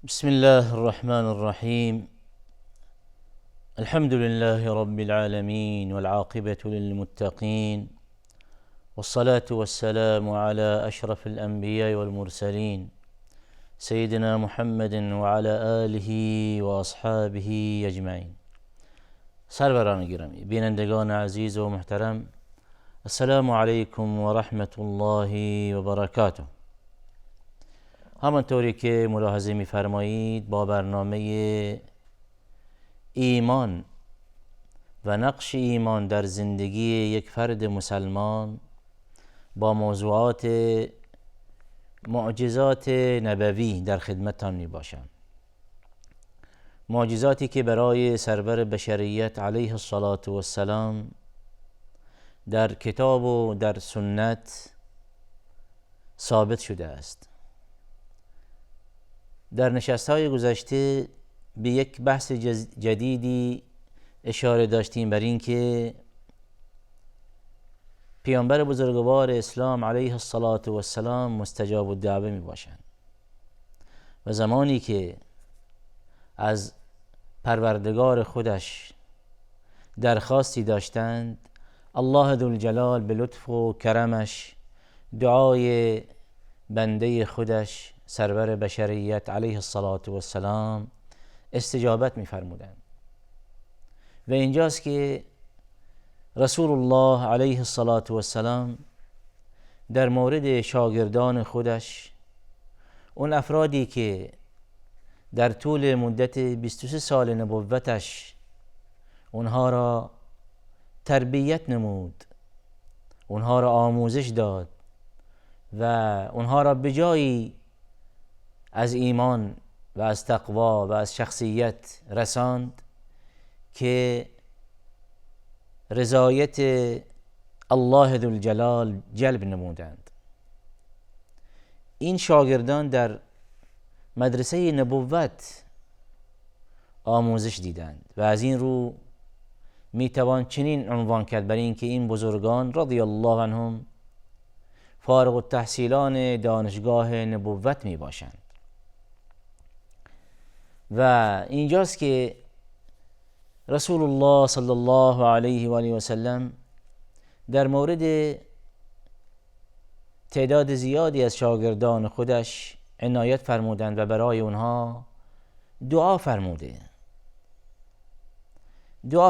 بسم الله الرحمن الرحيم. الحمد لله رب العالمين والعاقبة للمتقين، والصلاة والسلام على أشرف الأنبياء والمرسلين سيدنا محمد وعلى آله وأصحابه أجمعين. سروران گرامی، بینندگان عزیز و محترم، السلام علیکم و رحمت الله و برکاته. همانطوری که ملاحظه می‌فرمایید با برنامه ایمان و نقش ایمان در زندگی یک فرد مسلمان با موضوعات معجزات نبوی در خدمتتان میباشم. معجزاتی که برای سرور بشریت علیه الصلاة والسلام در کتاب و در سنت ثابت شده است. در نشست‌های گذشته به یک بحث جدیدی اشاره داشتیم، بر این که پیامبر بزرگوار اسلام علیه الصلاة والسلام مستجاب الدعوه می باشند و زمانی که از پروردگار خودش درخواستی داشتند، الله ذوالجلال به لطف و کرمش دعای بنده خودش سرور بشریت علیه الصلاة والسلام استجابت می‌فرمودند. و اینجاست که رسول الله علیه الصلاة والسلام در مورد شاگردان خودش، اون افرادی که در طول مدت 23 سال نبوتش اونها را تربیت نمود، اونها را آموزش داد و اونها را به جایی از ایمان و از تقوا و از شخصیت رساند که رضایت الله ذوالجلال جلب نمودند. این شاگردان در مدرسه نبوت آموزش دیدند و از این رو میتوان چنین عنوان کرد بر این که این بزرگان رضی الله عنهم فارغ التحصیلان دانشگاه نبوت می باشند. و اینجاست که رسول الله صلی الله علیه و آله و سلم در مورد تعداد زیادی از شاگردان خودش عنایت فرمودند و برای اونها دعا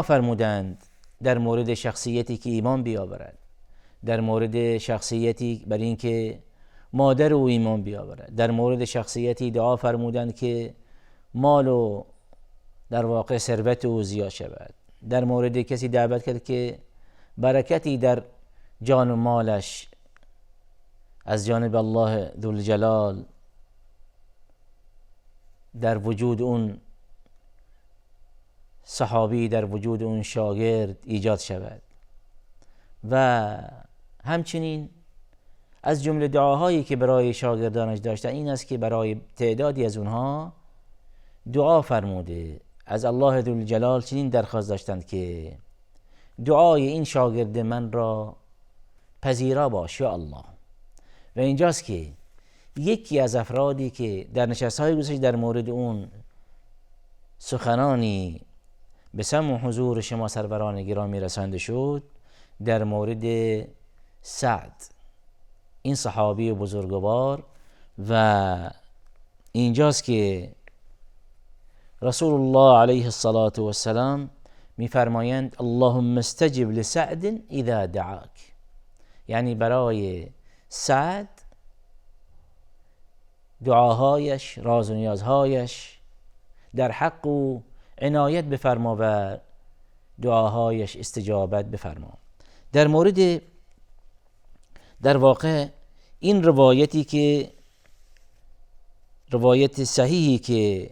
فرمودند در مورد شخصیتی که ایمان بیاورد، در مورد شخصیتی بر این که مادر او ایمان بیاورد، در مورد شخصیتی دعا فرمودند که مال و در واقع ثروت او زیاد شود، در مورد کسی دعوت کرد که برکتی در جان و مالش از جانب الله ذوالجلال در وجود اون صحابی، در وجود اون شاگرد ایجاد شود. و همچنین از جمله دعاهایی که برای شاگردانش داشتن این است که برای تعدادی از اونها دعا فرموده، از الله ذوالجلال چنین درخواست داشتند که دعای این شاگرد من را پذیرا باش یا الله. و اینجاست که یکی از افرادی که در نشست‌های گذشته در مورد اون سخنانی به سمع و حضور شما سروران گرامی رسانده شد، در مورد سعد، این صحابی بزرگوار. و اینجاست که رسول الله علیه الصلاة والسلام میفرمایند اللهم استجب لسعد اذا دعاک، یعنی برای سعد دعاهایش، راز و نیازهایش در حق و عنایت بفرما و دعاهایش استجابت بفرما. در مورد در واقع این روایتی که روایت صحیحی که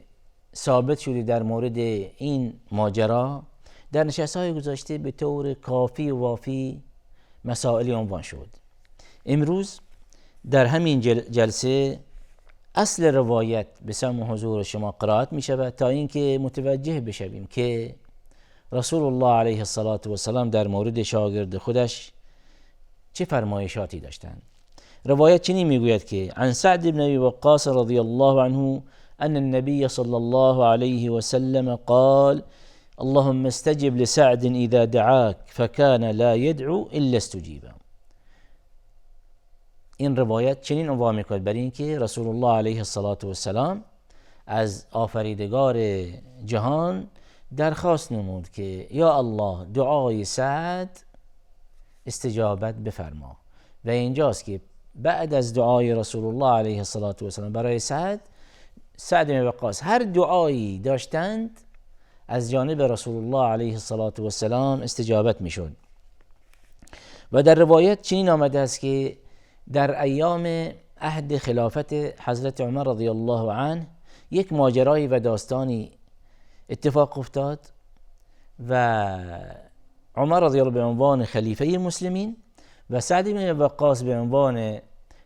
ثابت شده در مورد این ماجرا در نشست‌های گذشته به طور کافی و وافی مسائلی عنوان شد. امروز در همین جلسه اصل روایت به سمع حضور شما قرائت می شود تا اینکه متوجه بشویم که رسول الله علیه الصلاة والسلام در مورد شاگرد خودش چه فرمایشاتی داشتند. روایت چنین میگوید که عن سعد بن ابی وقاص رضی الله عنه أن النبي صلى الله عليه وسلم قال اللهم استجب لسعد إذا دعاك فكان لا يدعو إلا استجيب. این روایت چنین عنوان می‌کند بر این که رسول الله علیه السلام از آفریدگار جهان درخواست نمود که یا الله دعای سعد استجابت بفرما و اینجاست که بعد از دعای رسول الله علیه السلام برای سعد بن وقاص هر دعایی داشتند از جانب رسول الله علیه السلام استجابت میشد. و در روایت چنین آمده است که در ایام عهد خلافت حضرت عمر رضی الله عنه یک ماجرایی و داستانی اتفاق افتاد و عمر رضی الله به عنوان خلیفه مسلمین و سعد بن وقاص به عنوان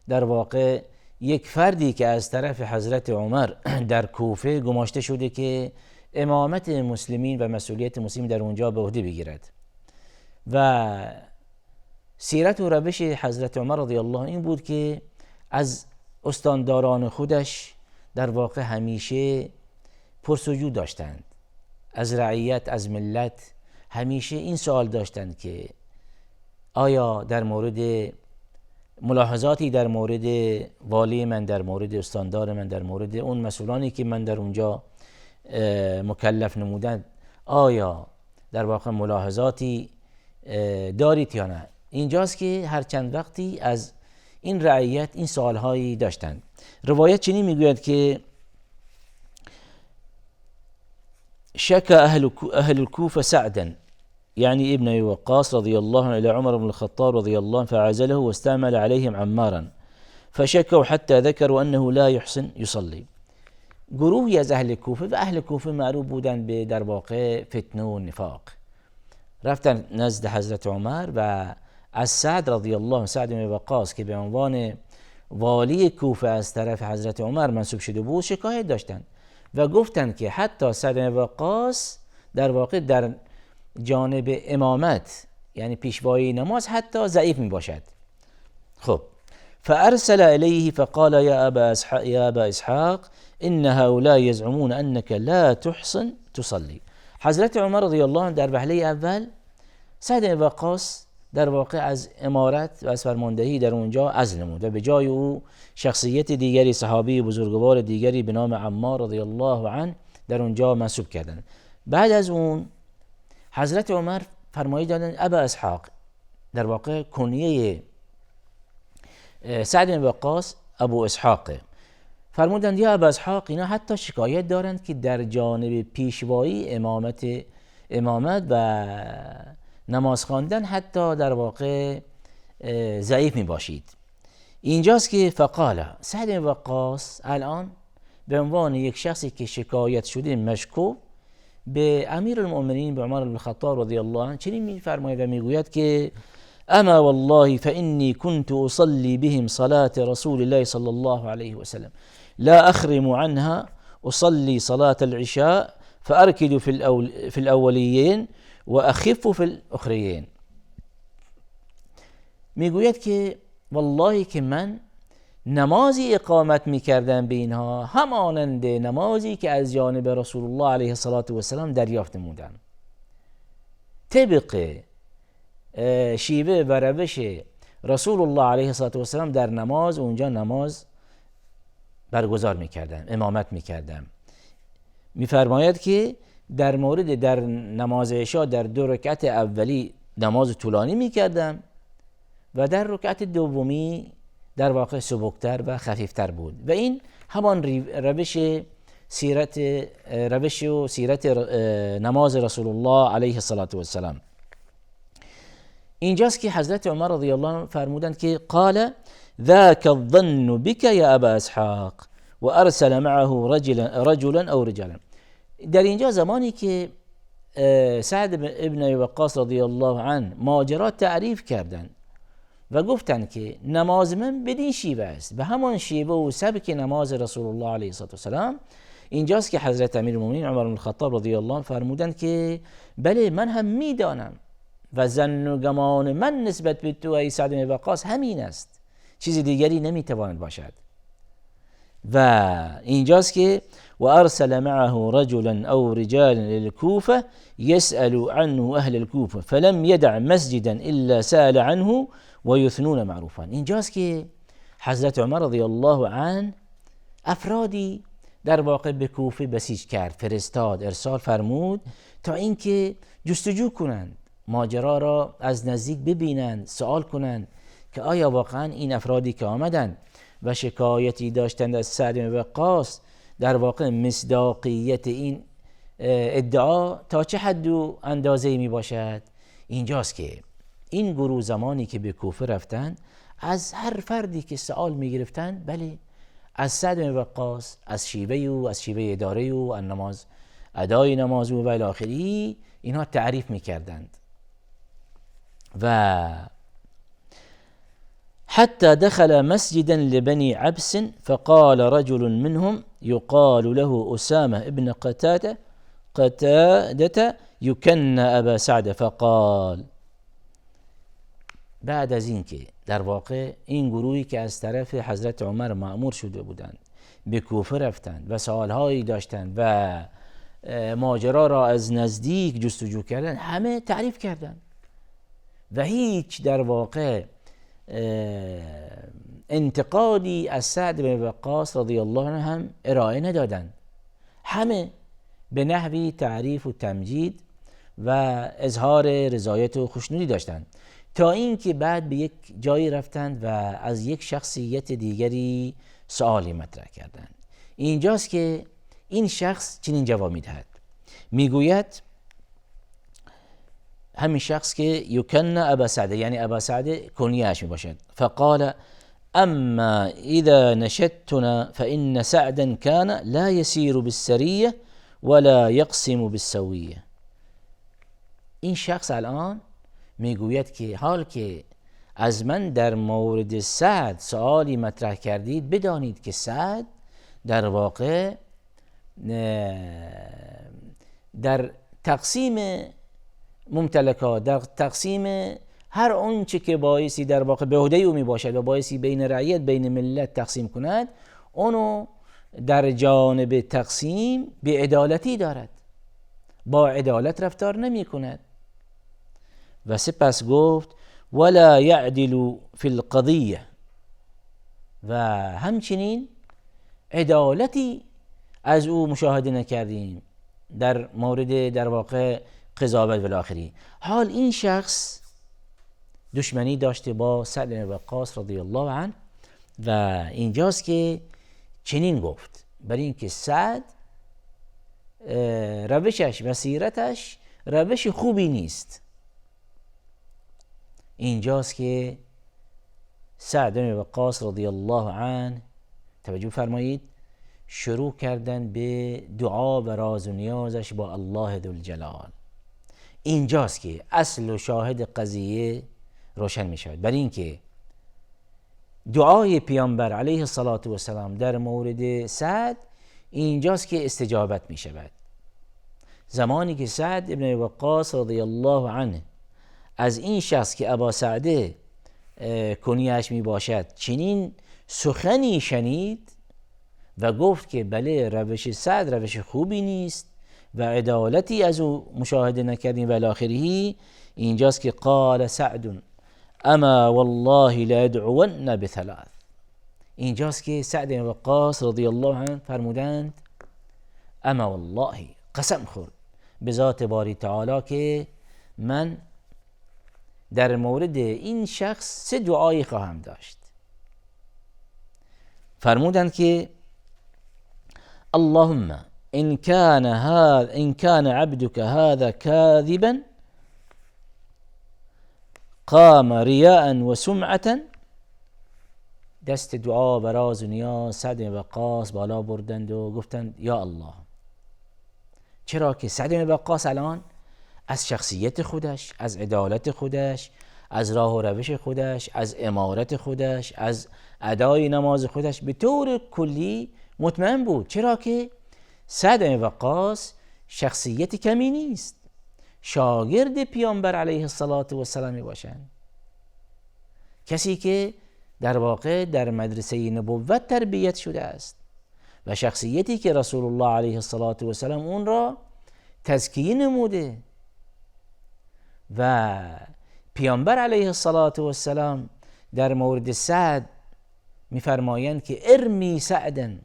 در واقع یک فردی که از طرف حضرت عمر در کوفه گماشته شده که امامت مسلمین و مسئولیت مسلمین در اونجا به عهده بگیرد. و سیرت و روش حضرت عمر رضی الله این بود که از استانداران خودش در واقع همیشه پرسجو داشتند، از رعیت، از ملت همیشه این سوال داشتند که آیا در مورد ملاحظاتی در مورد والی من، در مورد استاندار من، در مورد اون مسئولانی که من در اونجا مکلف نمودند آیا در واقع ملاحظاتی دارید یا نه. اینجاست که هر چند وقتی از این رعیت این سوالهایی داشتند. روایت چنین میگوید که شك أهل الكوفة سعدا يعني ابن وقاص رضي الله عنه إلى عمر بن الخطاب رضي الله عنه فعزله واستعمل عليهم عمارا فشكوا حتى ذكروا أنه لا يحسن يصلي. گروهی از اهل کوفه و اهل کوفه معروف بودند به در واقع فتنه و نفاق، رفتن نزد حضرت عمر و از سعد رضی الله عنه، سعد بن وقاص که به عنوان والی کوفه از طرف حضرت عمر منصوب شده بود شکایت داشتند و گفتند که حتی سعد بن وقاص در واقع در جانب امامت یعنی پیشوایی نماز حتی ضعیف می باشد. خب فارسل الیه فقال یا ابا اسحاق ان هؤلاء يزعمون انك لا تحسن تصلي. حضرت عمر رضی الله عنه در وهله اول سعد بن وقاص در واقع از امارت و از فرماندهی در اونجا عزل نمود و به جای او شخصیت دیگری، صحابی بزرگوار دیگری به نام عمار رضی الله عنه در اونجا منصوب کردند. بعد از اون حضرت عمر فرمایش دادند ابا اسحاق، در واقع کنیه سعد بن وقاص ابو اسحاق، فرمودند یا ابا اسحاق اینا حتی شکایت دارند که در جانب پیشوایی امامت و نماز خواندن حتی در واقع ضعیف می باشید. اینجاست که فقال سعد بن وقاص الان به عنوان یک شخصی که شکایت شده مشکوک به امیر المؤمنین به عمر بن الخطاب رضی الله عنه چنین می‌فرماید و میگوید که اما والله فإني كنت أصلي بهم صلاة رسول الله صلى الله عليه وسلم لا أخرم عنها أصلي صلاة العشاء فأركد في الأوليين وأخف في الأخريين. میگوید که والله که من نمازی اقامت میکردم به اینها همانند نمازی که از جانب رسول الله علیه السلام دریافت نمودم، طبق شیوه و روش رسول الله علیه السلام در نماز اونجا نماز برگزار میکردم، امامت میکردم. میفرماید که در مورد در نماز عشا در 2 رکعت اولی نماز طولانی میکردم و در رکعت دومی در واقع سبکتر و خفیفتر بود و این همان روش و سیرت نماز رسول الله علیه السلام. اینجاست که حضرت عمر رضی الله عنه فرمودند که قال ذاك الظن بك يا ابا اسحاق و ارسل معه رجلا او رجالا. در اینجا زمانی که سعد ابن وقاص رضی الله عنه ماجرا تعریف کردند و گفتند که نماز من بدین شیوه است، به همان شیوه و سبک نماز رسول الله علیه السلام، اینجاست که حضرت امیرالمومنین عمر بن الخطاب رضی الله عنه فرمودند که بله من هم میدانم و ظن و گمان من نسبت به تو ای سعد بن وقاص همین است، چیز دیگری نمیتواند باشد. و اینجاست که و ارسل معه رجلا او رجالا للكوفه يسأل عنه اهل الكوفه فلم يدع مسجدا الا سأل عنه ويثنون معروفا. اینجاست که حضرت عمر رضی الله عنه افرادی در واقع به کوفه بسیج کرد، فرستاد، ارسال فرمود تا اینکه جستجو کنند، ماجرا را از نزدیک ببینند، سوال کنند که آیا واقعا این افرادی که آمدند و شکایتی داشتند از سعد بن وقاص در واقع مصداقیت این ادعا تا چه حد و اندازه‌ای می باشد. اینجاست که این گروه زمانی که به کوفه رفتند از هر فردی که سوال می گرفتند، بله از سعد بن وقاص، از شیوه او، از شیوه اداره او، از نماز، ادای نماز او و الی آخره، اینها تعریف می کردند. و حتى دخل مسجدا لبني عبس فقال رجل منهم يقال له أسامة ابن قتادة يكن أبا سعد فقال. بعد از این که در واقع این گروهی که از طرف حضرت عمر مأمور شده بودند به کوفه رفتند و سوالهایی داشتند و ماجرا را از نزدیک جستجو کردند، همه تعریف کردند و هیچ در واقع انتقادی از سعد بن وقاص رضی الله عنه هم ارائه ندادند. همه به نحوی تعریف و تمجید و اظهار رضایت و خوشنودی داشتند، تا اینکه بعد به یک جایی رفتند و از یک شخصیت دیگری سوالی مطرح کردند. اینجاست که این شخص چنین جواب میدهد، میگوید همین شخص که یکن ابا سعد، یعنی ابا سعد کنیه‌اش می باشد. فقال اما اذا نشدتنا فان سعدا كان لا يسير بالسريه ولا يقسم بالسويه. این شخص الان میگوید که حال که از من در مورد سعد سوالی مطرح کردید، بدانید که سعد در واقع در تقسیم ممتلکات، در تقسیم هر آنچه که بایستی در واقع به عهده او می باشد و بایستی بین رعیت، بین ملت تقسیم کند، اونو در جانب تقسیم به عدالتی دارد، با عدالت رفتار نمی کند. و سپس گفت ولا یعدل فی القضیه، و همچنین عدالتی از او مشاهده نکردیم در مورد در واقع قضاوت و الاخری. حال این شخص دشمنی داشته با سعد بن وقاص رضی الله عنه و اینجاست که چنین گفت، برای اینکه سعد روشش و سیرتش روش خوبی نیست. اینجاست که سعد بن وقاص رضی الله عنه، توجه فرمایید، شروع کردن به دعا و راز و نیازش با الله ذوالجلال. اینجاست که اصل و شاهد قضیه روشن می شود، برای اینکه دعای پیامبر علیه الصلاة و السلام در مورد سعد اینجاست که استجابت می شود. زمانی که سعد ابن وقاص رضی الله عنه از این شخص که ابا سعده کنیه‌اش می باشد چنین سخنی شنید و گفت که بله روش سعد روش خوبی نیست و عدالتی از او مشاهده نکردیم و الاخره، اینجاست که قال سعد اما والله لادعون بثلاث. اینجاست که سعد بن وقاص رضی الله عنه فرمودند اما والله، قسم خورد به ذات باری تعالی که من در مورد این شخص 3 دعایی خواهم داشت. فرمودند که اللهم إن كان عبدك هذا كاذبا قام رياء وسمعة. دست دعا و راز و نیاز سعد بن وقاص بالا بردند و گفتند یا الله، چرا که سعد بن وقاص الان از شخصیت خودش، از عدالت خودش، از راه و روش خودش، از امارت خودش، از ادای نماز خودش به طور کلی مطمئن بود. چرا که سعد بن وقاص شخصیت کمی نیست، شاگرد پیامبر علیه الصلاة و السلام می باشند، کسی که در واقع در مدرسه نبوت تربیت شده است و شخصیتی که رسول الله علیه السلام اون را تزکیه نموده. و پیامبر علیه السلام در مورد سعد میفرمایند که ارمی سعدن،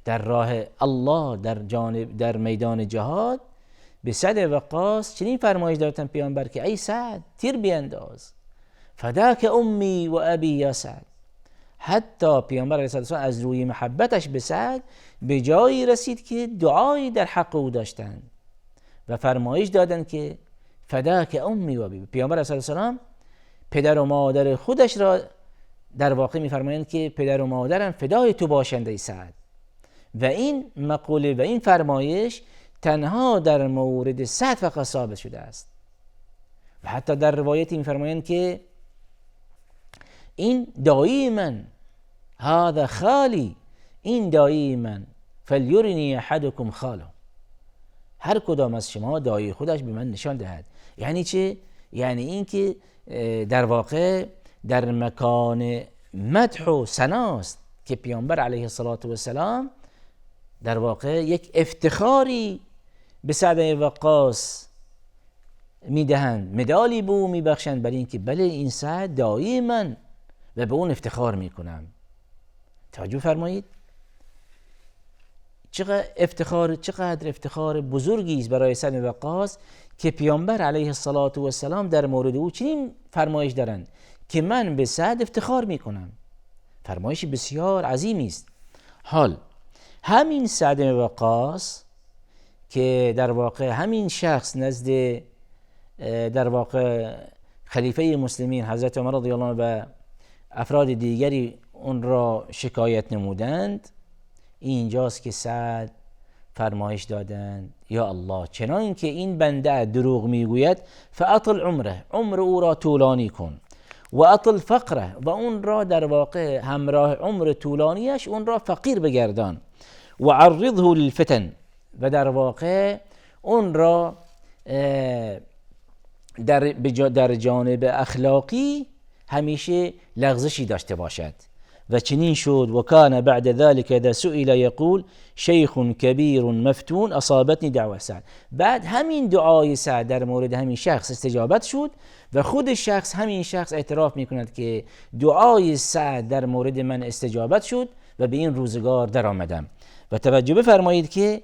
در راه الله در میدان جهاد به سعد وقاص چنین فرمایش دادن پیامبر که ای سعد تیر بینداز، فداک امی و ابی یا سعد. حتی پیامبر علیه السلام از روی محبتش به سعد به جایی رسید که دعایی در حق او داشتند و فرمایش دادند که فداک امی و ابی. پیامبر علیه السلام پدر و مادر خودش را در واقع میفرمایند که پدر و مادرم فدای تو باشند ای سعد. و این مقوله و این فرمایش تنها در مورد سعد فقط ثابت شده است. و حتی در روایتی میفرمایند که این دایی من، هذا خالی، این دایی من، فلیرنی احدکم خاله، هر کدام از شما دایی خودش به من نشان دهد. یعنی چه؟ یعنی این که در واقع در مکان مدح و ثناست که پیامبر علیه السلام در واقع یک افتخاری به سعد وقاص میدهند، مدالی به او میبخشند برای اینکه بله این سعد دایی من و به اون افتخار میکنم. توجه فرمایید چقدر افتخار بزرگی است برای سعد وقاص که پیامبر علیه السلام در مورد او چنین فرمایش دارند که من به سعد افتخار میکنم. فرمایش بسیار عظیمی است. حال همین سعد وقاص که در واقع همین شخص نزد در واقع خلیفه مسلمین حضرت عمر رضی الله عنه و افراد دیگری اون را شکایت نمودند، اینجاست که سعد فرمایش دادند یا الله چنان که این بنده دروغ میگوید فاطل عمره، عمر او را طولانی کن، و اطل فقره، و اون را در واقع همراه عمر طولانیش اون را فقیر بگردان، و عرضه للفتن، و در واقع اون را در جانب اخلاقی همیشه لغزشی داشته باشد. و چنین شد. و کان بعد ذلك اذا سئل یقول شیخ کبیر مفتون اصابتنی دعوه سعد. بعد همین دعای سعد در مورد همین شخص استجابت شد و خود همین شخص اعتراف میکند که دعای سعد در مورد من استجابت شد و به این روزگار در آمدم. و توجه بفرمایید که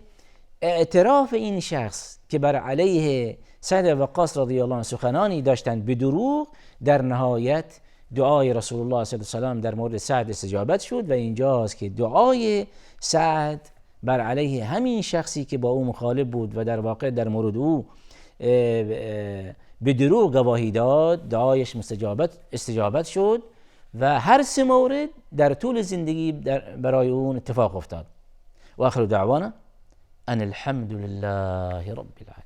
اعتراف این شخص که بر علیه سعد وقاص رضی الله عنه سخنانی داشتند به دروغ، در نهایت دعای رسول الله صلی الله علیه و سلم در مورد سعد استجابت شد و اینجاست که دعای سعد بر علیه همین شخصی که با او مخالف بود و در واقع در مورد او به دروغ گواهی داد، دعایش استجابت شد و هر سه مورد در طول زندگی برای اون اتفاق افتاد. و آخر دعوانا ان الحمد لله رب العالمین.